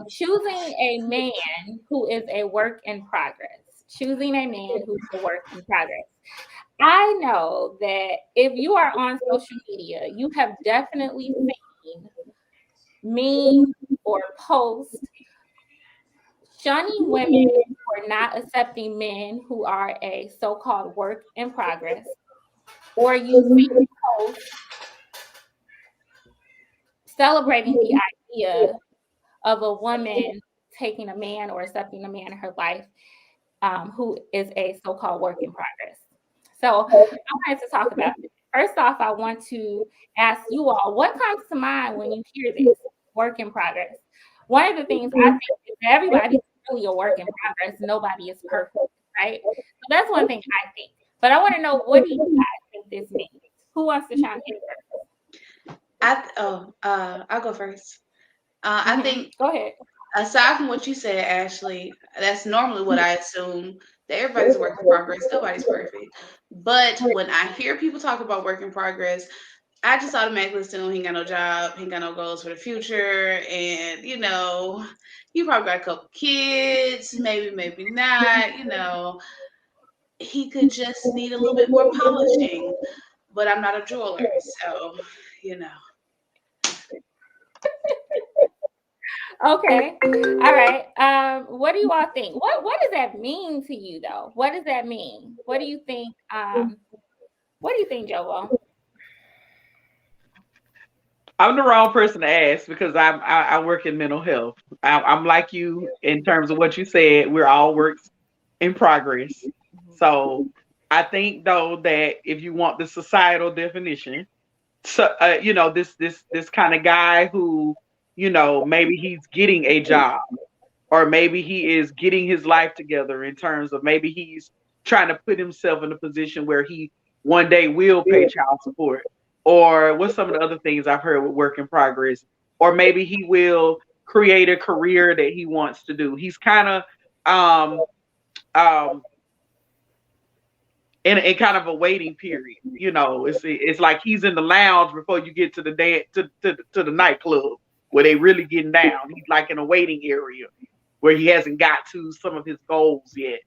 choosing a man who is a work in progress. Choosing a man who's a work in progress. I know that if you are on social media, you have definitely seen memes or posts shunning women for not accepting men who are a so-called work in progress, or you've seen posts celebrating the idea of a woman taking a man or accepting a man in her life who is a so-called work in progress. So I wanted to talk about it. First off, I want to ask you all, what comes to mind when you hear this, work in progress? One of the things I think is that everybody's really a work in progress. Nobody is perfect, right? So that's one thing I think. But I want to know, what do you guys think this means? Who wants to chime in first? I'll go first. I think Go ahead. aside from what you said, Ashley, that's normally what I assume, that everybody's a work in progress. Nobody's perfect. But when I hear people talk about work in progress, I just automatically assume he ain't got no job, he ain't got no goals for the future, and he probably got a couple kids, maybe not. He could just need a little bit more polishing. But I'm not a jeweler, so you know. Okay. All right. What do you all think? What does that mean to you though? What does that mean? What do you think? What do you think, Joel? I'm the wrong person to ask because I work in mental health. I'm like you in terms of what you said. We're all works in progress. So I think though that if you want the societal definition, so this kind of guy who maybe he's getting a job, or maybe he is getting his life together in terms of maybe he's trying to put himself in a position where he one day will pay child support, or what's some of the other things I've heard with work in progress, or maybe he will create a career that he wants to do. He's kind of um um in kind of a waiting period. It's like he's in the lounge before you get to the day to the nightclub where they really getting down. He's like in a waiting area where he hasn't got to some of his goals yet.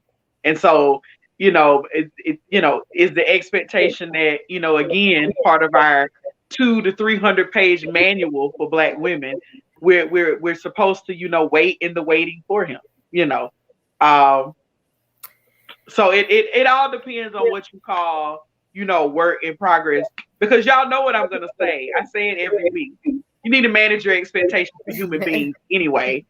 And so, is the expectation that, again, part of our 200 to 300 page manual for Black women, we're supposed to, wait in the waiting for him, you know. Um, so it all depends on what you call, work in progress. Because y'all know what I'm gonna say. I say it every week. You need to manage your expectations for human beings anyway,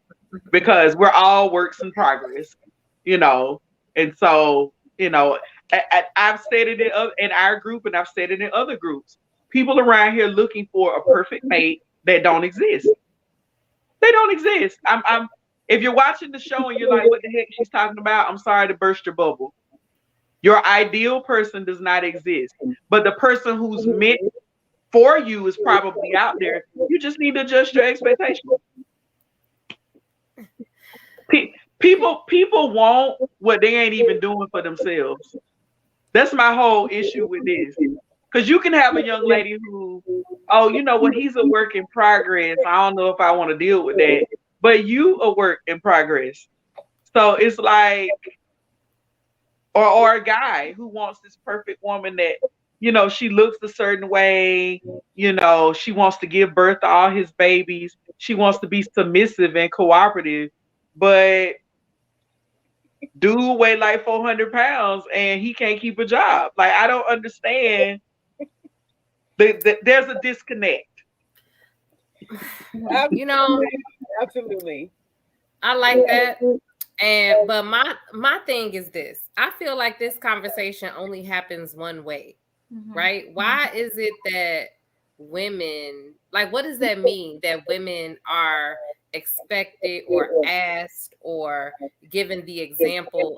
because we're all works in progress, you know. And so, I've said it in our group, and I've said it in other groups. People around here looking for a perfect mate that don't exist. They don't exist. I'm. If you're watching the show and you're like, "What the heck she's talking about?" I'm sorry to burst your bubble. Your ideal person does not exist, but the person who's meant for you is probably out there. You just need to adjust your expectations. People want what they ain't even doing for themselves. That's my whole issue with this. Because you can have a young lady who, oh, you know what, he's a work in progress. I don't know if I want to deal with that. But you a work in progress. So it's like, or a guy who wants this perfect woman that, she looks a certain way, she wants to give birth to all his babies. She wants to be submissive and cooperative, but dude weigh like 400 pounds and he can't keep a job. Like, I don't understand. There's a disconnect. Absolutely. I like that. But my thing is this. I feel like this conversation only happens one way. Right? Why is it that women, like, what does that mean that women are expected or asked or given the example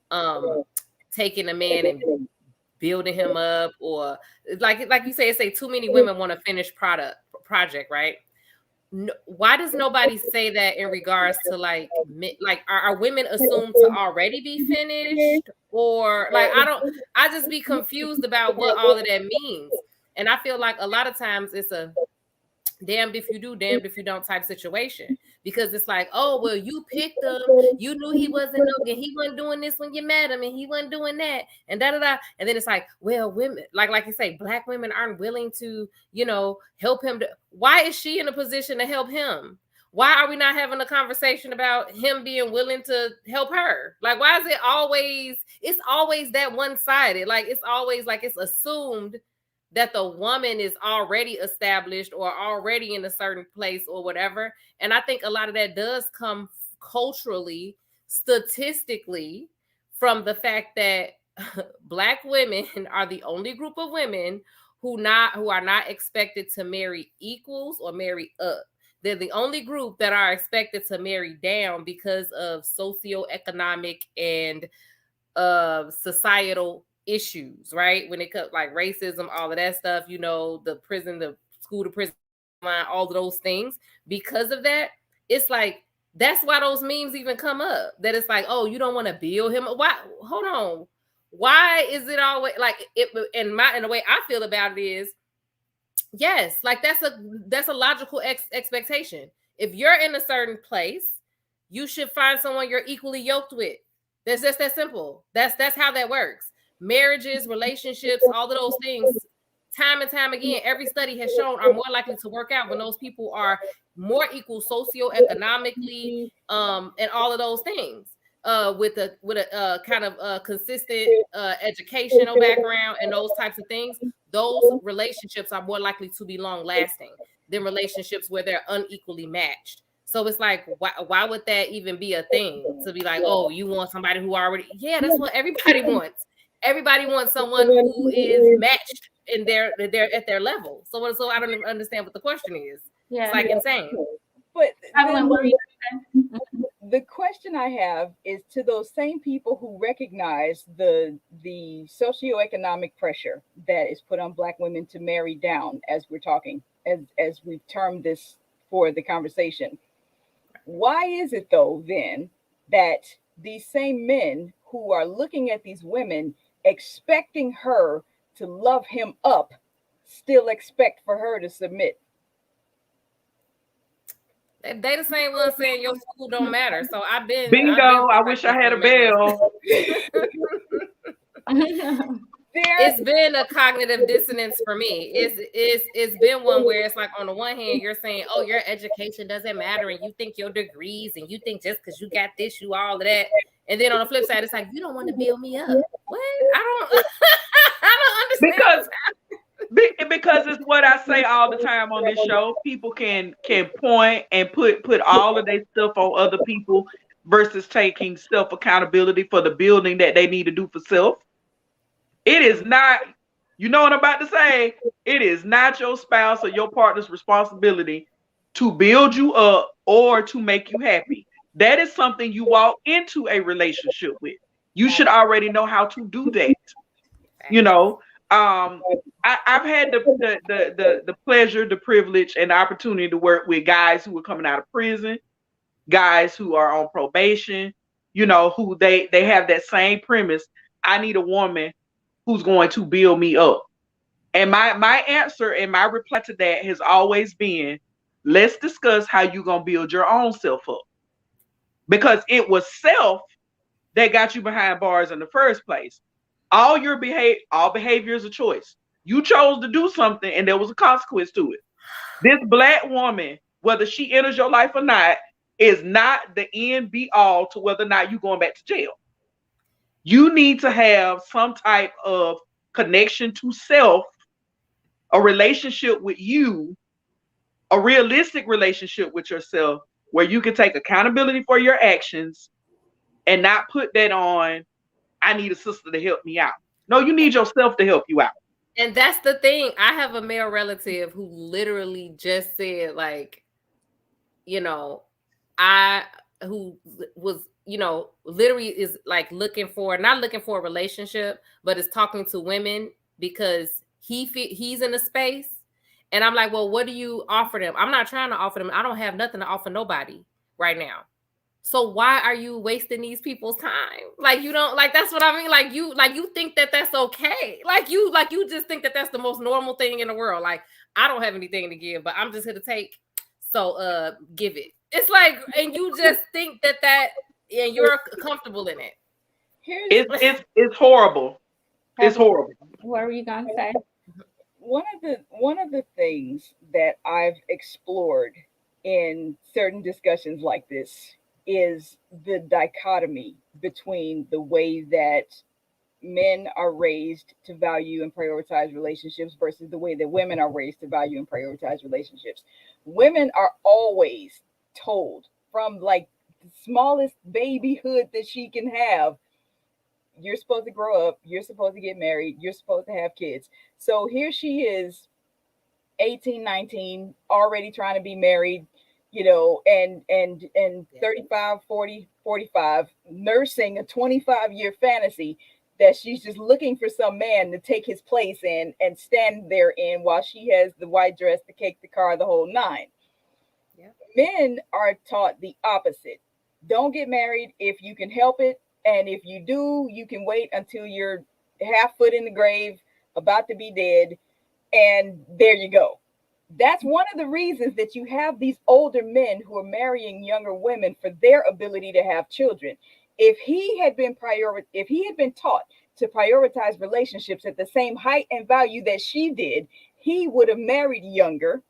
of taking a man and building him up, or like you say too many women want a finished project, right? No, why does nobody say that in regards to like are women assumed to already be finished, or like I just be confused about what all of that means. And I feel like a lot of times it's a damned if you do, damned if you don't type situation. Because it's like, oh, well, you picked him, you knew he wasn't doing this when you met him, and he wasn't doing that, and da-da-da. And then it's like, well, women, like you say, Black women aren't willing to, help him. Why is she in a position to help him? Why are we not having a conversation about him being willing to help her? Like, why is it always that one-sided? Like, it's always like it's assumed that the woman is already established or already in a certain place or whatever. And I think a lot of that does come culturally, statistically, from the fact that Black women are the only group of women who are not expected to marry equals or marry up. They're the only group that are expected to marry down because of socioeconomic and societal issues, right? When it comes like racism, all of that stuff, the prison, the school to prison line, all of those things. Because of that, it's like, that's why those memes even come up. That it's like, oh, you don't want to build him. Why? Hold on. Why is it always like it? And the way I feel about it is, yes, like that's a logical expectation. If you're in a certain place, you should find someone you're equally yoked with. That's just that simple. That's how that works. Marriages, relationships, all of those things, time and time again, every study has shown are more likely to work out when those people are more equal socioeconomically, and all of those things. With a kind of consistent educational background and those types of things, those relationships are more likely to be long lasting than relationships where they're unequally matched. So it's like, why would that even be a thing? To be like, oh, you want somebody who already, yeah, that's what everybody wants. Everybody wants someone who is matched in their at their level. So I don't even understand what the question is. Yeah, it's like insane. But the question I have is to those same people who recognize the socioeconomic pressure that is put on Black women to marry down, as we're talking, as we've termed this for the conversation. Why is it though then that these same men who are looking at these women expecting her to love him up still expect for her to submit? They the same ones saying your school don't matter. So I've been bingo. I wish I had a bell. It's been a cognitive dissonance for me. It's been one where it's like, on the one hand, you're saying, oh, your education doesn't matter, and you think your degrees, and you think just because you got this, you all of that. And then on the flip side, it's like, you don't want to build me up. What? I don't understand. Because it's what I say all the time on this show. People can point and put all of their stuff on other people versus taking self accountability for the building that they need to do for self. It is not, you know what I'm about to say? It is not your spouse or your partner's responsibility to build you up or to make you happy. That is something you walk into a relationship with. You should already know how to do that. I've had the pleasure, the privilege, and the opportunity to work with guys who are coming out of prison, guys who are on probation, who they have that same premise. I need a woman who's going to build me up. And my answer and my reply to that has always been, let's discuss how you're going to build your own self up. Because it was self that got you behind bars in the first place. All behavior is a choice. You chose to do something and there was a consequence to it. This Black woman, whether she enters your life or not, is not the end be all to whether or not you're going back to jail. You need to have some type of connection to self, a relationship with you, a realistic relationship with yourself, where you can take accountability for your actions and not put that on, I need a sister to help me out. No, you need yourself to help you out. And that's the thing. I have a male relative who literally just said, like, who was, literally is like not looking for a relationship, but is talking to women because he's in a space. And I'm like, well, what do you offer them? I'm not trying to offer them. I don't have nothing to offer nobody right now. So why are you wasting these people's time? Like, you don't, like, that's what I mean. Like you think that that's okay. Like you just think that that's the most normal thing in the world. Like, I don't have anything to give, but I'm just here to take. So give it. It's like, and you just think that and you're comfortable in it. It's horrible. It's horrible. What were you gonna say? One of the things that I've explored in certain discussions like this is the dichotomy between the way that men are raised to value and prioritize relationships versus the way that women are raised to value and prioritize relationships. Women are always told from like the smallest babyhood that she can have, you're supposed to grow up, you're supposed to get married, you're supposed to have kids. So here she is, 18, 19, already trying to be married, you know, and 35, 40, 45, nursing a 25-year fantasy that she's just looking for some man to take his place in and stand there in while she has the white dress, the cake, the car, the whole nine. Yeah. Men are taught the opposite. Don't get married if you can help it. And if you do, you can wait until you're half foot in the grave, about to be dead. And there you go. That's one of the reasons that you have these older men who are marrying younger women for their ability to have children. If he had been taught to prioritize relationships at the same height and value that she did, he would have married younger,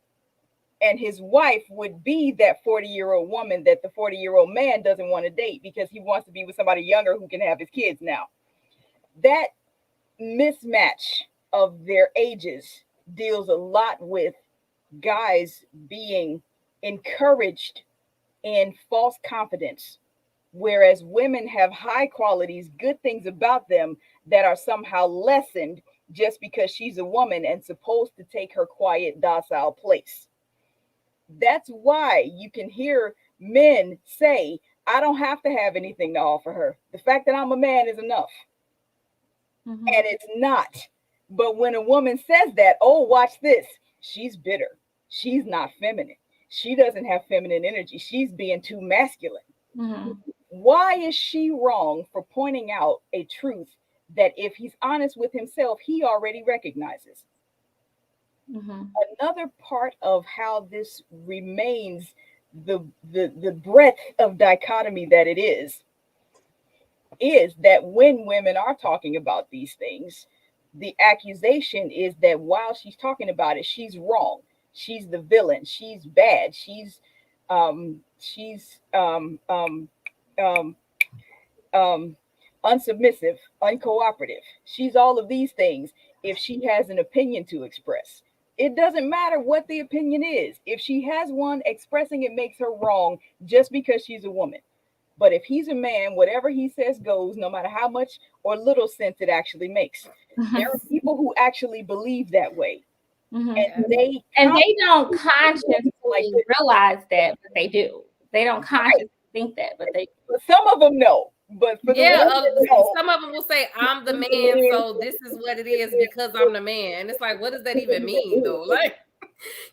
and his wife would be that 40-year-old woman that the 40-year-old man doesn't want to date because he wants to be with somebody younger who can have his kids now. That mismatch of their ages deals a lot with guys being encouraged in false confidence, whereas women have high qualities, good things about them that are somehow lessened just because she's a woman and supposed to take her quiet, docile place. That's why you can hear men say, I don't have to have anything to offer her. The fact that I'm a man is enough. Mm-hmm. And it's not. But when a woman says that, oh, watch this, she's bitter. She's not feminine. She doesn't have feminine energy. She's being too masculine. Mm-hmm. Why is she wrong for pointing out a truth that if he's honest with himself, he already recognizes? Mm-hmm. Another part of how this remains the breadth of dichotomy that it is that when women are talking about these things, the accusation is that while she's talking about it, she's wrong. She's the villain. She's bad. She's unsubmissive, uncooperative. She's all of these things if she has an opinion to express. It doesn't matter what the opinion is. If she has one, expressing it makes her wrong just because she's a woman. But if he's a man, whatever he says goes, no matter how much or little sense it actually makes. Mm-hmm. There are people who actually believe that way. Mm-hmm. And they don't consciously realize that, but they do. They don't consciously think that, but they. But some of them know. But for some of them will say, I'm the man, so this is what it is because I'm the man. And it's like, what does that even mean, though? Like,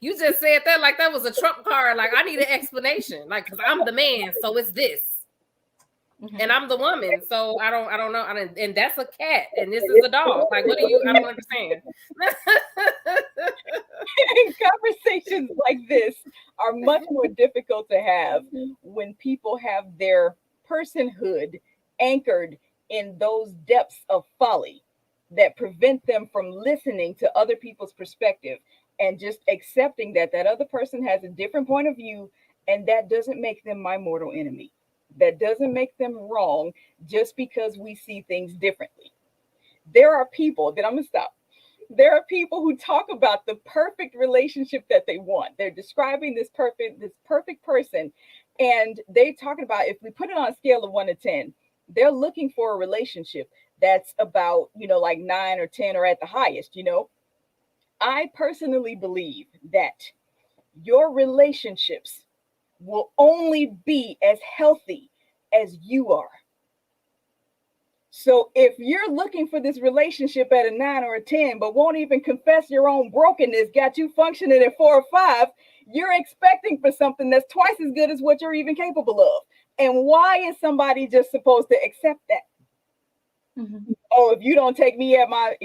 you just said that like that was a trump card. Like, I need an explanation. Like, because I'm the man, so it's this. Mm-hmm. And I'm the woman, so I don't know. And that's a cat, and this is a dog. Like, what do you? I don't understand. Conversations like this are much more difficult to have when people have their personhood anchored in those depths of folly that prevent them from listening to other people's perspective and just accepting that other person has a different point of view, and that doesn't make them my mortal enemy. That doesn't make them wrong just because we see things differently. There are people that I'm gonna stop. There are people who talk about the perfect relationship that they want. They're describing this perfect person. And they're talking about, if we put it on a scale of 1 to 10, they're looking for a relationship that's about, like 9 or 10 or at the highest, I personally believe that your relationships will only be as healthy as you are. So if you're looking for this relationship at a 9 or a 10, but won't even confess your own brokenness, got you functioning at 4 or 5, you're expecting for something that's twice as good as what you're even capable of. And why is somebody just supposed to accept that? Mm-hmm. oh, if you don't take me at my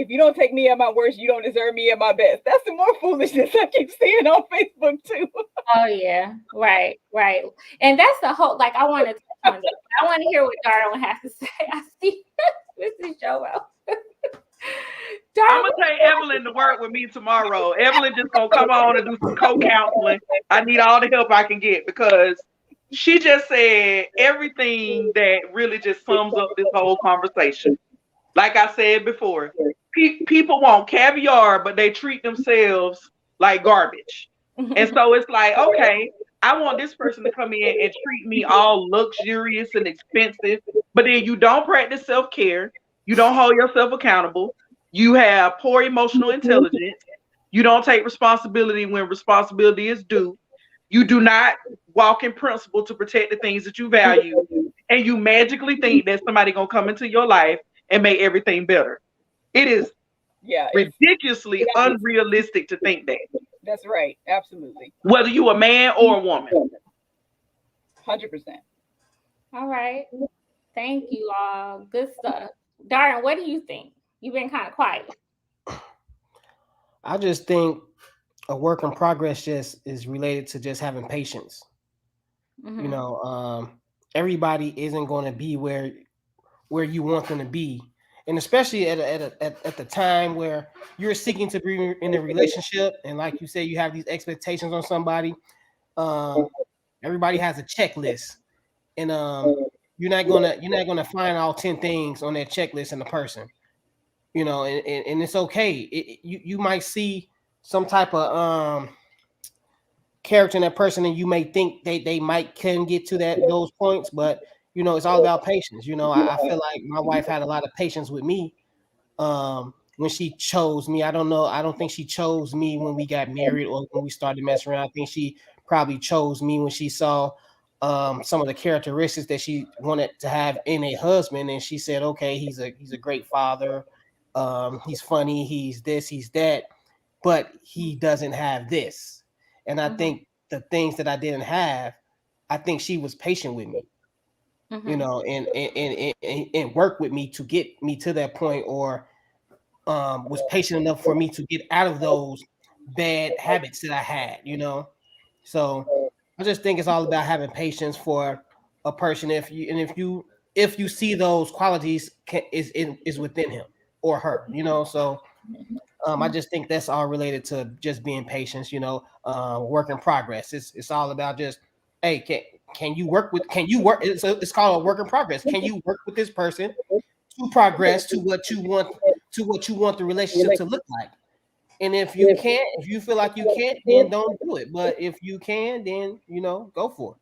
worst, you don't deserve me at my best. That's the more foolishness I keep seeing on Facebook too. Oh yeah, right. And that's the whole, like, I want to touch on this. I want to hear what Darwin has to say. I see this is Joel. I'm gonna take Evelyn to work with me tomorrow. Evelyn just gonna come on and do some co-counseling. I need all the help I can get because she just said everything that really just sums up this whole conversation. Like I said before, people want caviar, but they treat themselves like garbage. And so it's like, okay, I want this person to come in and treat me all luxurious and expensive, but then you don't practice self-care. You don't hold yourself accountable. You have poor emotional intelligence. You don't take responsibility when responsibility is due. You do not walk in principle to protect the things that you value. And you magically think that somebody gonna come into your life and make everything better. It is ridiculously unrealistic to think that. That's right. Absolutely. Whether you a man or a woman. 100%. All right. Thank you all. Good stuff. Darren, what do you think? You've been kind of quiet. I just think a work in progress just is related to just having patience. You know, everybody isn't going to be where you want them to be, and especially at the time where you're seeking to be in a relationship, and like you say, you have these expectations on somebody. Everybody has a checklist, and you're not gonna find all 10 things on that checklist in the person. You know, and it's okay. You might see some type of character in that person, and you may think they might can get to those points, but you know, it's all about patience. You know, I feel like my wife had a lot of patience with me when she chose me. I don't think she chose me when we got married or when we started messing around. I think she probably chose me when she saw some of the characteristics that she wanted to have in a husband, and she said, okay, he's a great father. He's funny, he's this, he's that, but he doesn't have this. And I think the things that I didn't have, I think she was patient with me, you know, and worked with me to get me to that point, or was patient enough for me to get out of those bad habits that I had, you know. So I just think it's all about having patience for a person. If you see those qualities is within him or her, you know. So I just think that's all related to just being patient, you know. Work in progress. It's all about just, hey, can you work? It's called a work in progress. Can you work with this person to progress to what you want the relationship to look like? And if you can't, if you feel like you can't, then don't do it. But if you can, then, you know, go for it.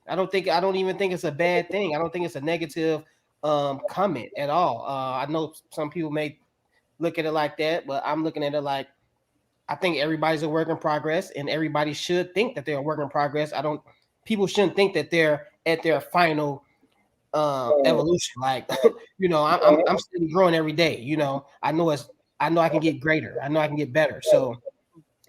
I don't even think it's a bad thing. I don't think it's a negative comment at all. I know some people may look at it like that, but I'm looking at it like, I think everybody's a work in progress, and everybody should think that they're a work in progress. People shouldn't think that they're at their final evolution. Like, you know, I'm still growing every day. You know, I know I can get greater. I know I can get better. So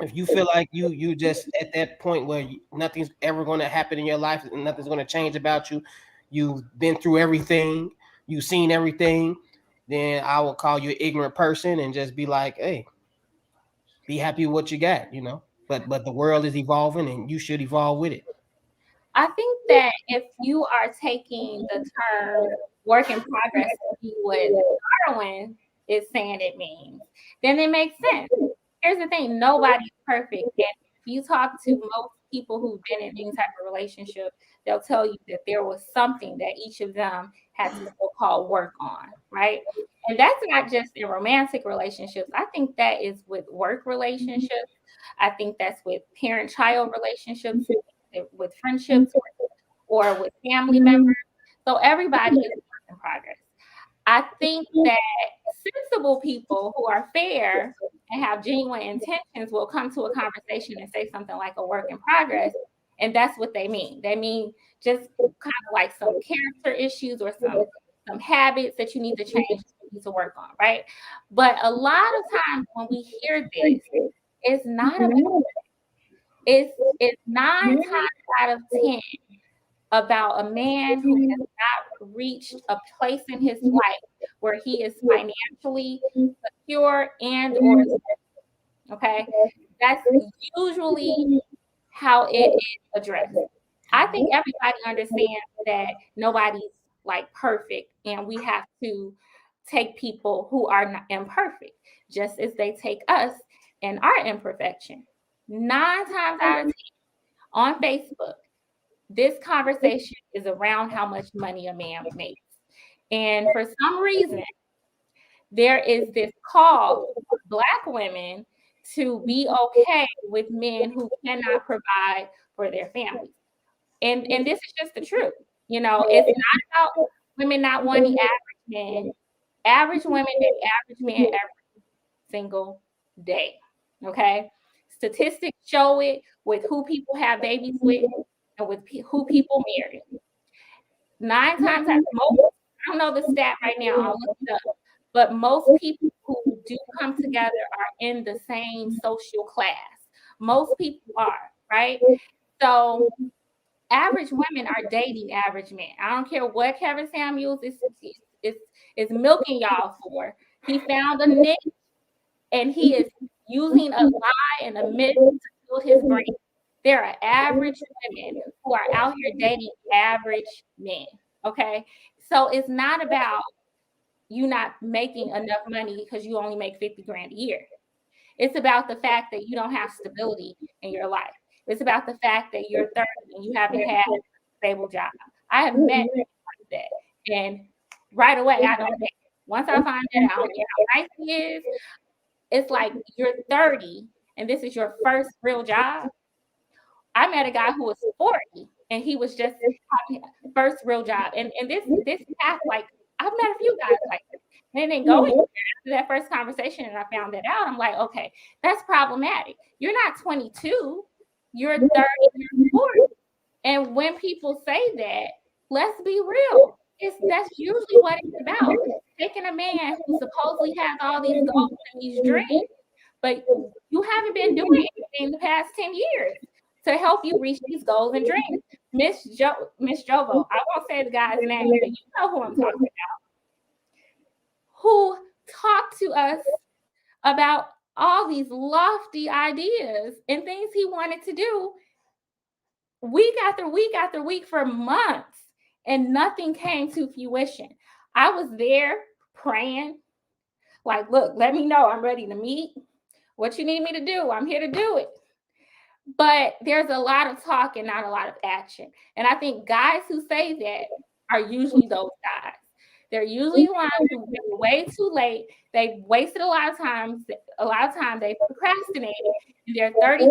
if you feel like you just at that point where nothing's ever going to happen in your life and nothing's going to change about you, you've been through everything, you've seen everything, then I will call you an ignorant person and just be like, hey, be happy with what you got, you know. But the world is evolving, and you should evolve with it. I think that if you are taking the term work in progress to be what Darwin is saying it means, then it makes sense. Here's the thing, nobody's perfect. And if you talk to most people who've been in any type of relationship, they'll tell you that there was something that each of them had to so-called work on, right? And that's not just in romantic relationships. I think that is with work relationships. I think that's with parent-child relationships, with friendships, or with family members. So everybody is a work in progress. I think that sensible people who are fair and have genuine intentions will come to a conversation and say something like a work in progress. And that's what they mean. They mean just kind of like some character issues or some habits that you need to change, you need to work on, right? But a lot of times when we hear this, it's not about it. It's 9 times out of 10 about a man who is not reached a place in his life where he is financially secure and or okay, that's usually how it is addressed. I think everybody understands that nobody's like perfect, and we have to take people who are not imperfect, just as they take us and our imperfection. 9 times out of 10 on Facebook, this conversation is around how much money a man makes. And for some reason, there is this call for Black women to be okay with men who cannot provide for their families. And this is just the truth. You know, it's not about women not wanting average men. Average women date average men every single day. Okay. Statistics show it with who people have babies with and with who people marry. 9 times out of most, I don't know the stat right now, I'll look it up. But most people who do come together are in the same social class. Most people are, right? So average women are dating average men. I don't care what Kevin Samuels is milking y'all for. He found a niche and he is using a lie and a myth to build his brain. There are average women who are out here dating average men. Okay. So it's not about you not making enough money because you only make 50 grand a year. It's about the fact that you don't have stability in your life. It's about the fact that you're 30 and you haven't had a stable job. I have met people like that. And right away, I don't date. Once I find that out, I don't care how nice he is. It's like you're 30 and this is your first real job. I met a guy who was 40 and he was just first real job. And this path, like, I've met a few guys like this. And then going after that first conversation and I found that out, I'm like, okay, that's problematic. You're not 22, you're 30, you're 40. And when people say that, let's be real. That's usually what it's about. Taking a man who supposedly has all these goals and these dreams, but you haven't been doing anything the past 10 years to help you reach these goals and dreams. Miss Jovo, I won't say the guy's name, but you know who I'm talking about, who talked to us about all these lofty ideas and things he wanted to do week after week after week for months, and nothing came to fruition. I was there praying, like, look, let me know I'm ready to meet. What you need me to do, I'm here to do it. But there's a lot of talk and not a lot of action. And I think guys who say that are usually those guys. They're usually ones who get way too late. They've wasted a lot of time. They procrastinated. And they're 30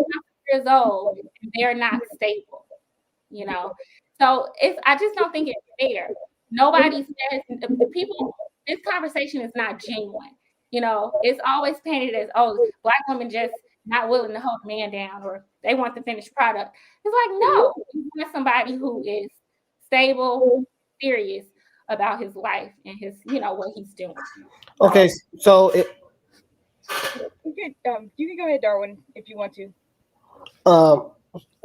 years old and they're not stable. You know, so I just don't think it's fair. Nobody says the people. This conversation is not genuine. You know, it's always painted as, oh, Black women just not willing to hold a man down, or they want the finished product. It's like, no, you want somebody who is stable, serious about his life and his, you know, what he's doing. Okay, so you can go ahead, Darwin, if you want to.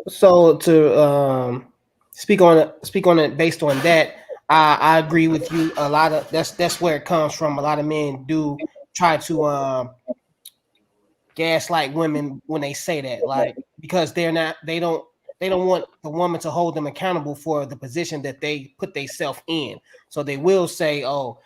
So to speak on it based on that, I agree with you. A lot of that's where it comes from. A lot of men do try to gaslight women when they say that, like, because they don't want the woman to hold them accountable for the position that they put themselves in. So they will say, oh,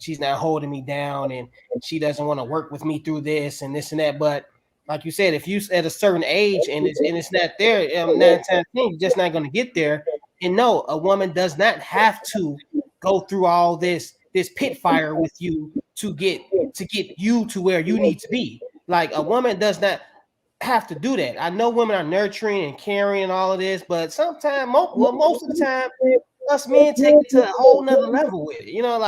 she's not holding me down and she doesn't want to work with me through this and this and that. But like you said, if you at a certain age and it's not there, 9 times 10, you're just not going to get there. And no, a woman does not have to go through all this pit fire with you to get you to where you need to be. Like, a woman does not have to do that. I know women are nurturing and caring and all of this, but sometimes, most of the time, us men take it to a whole nother level with it. You know, like.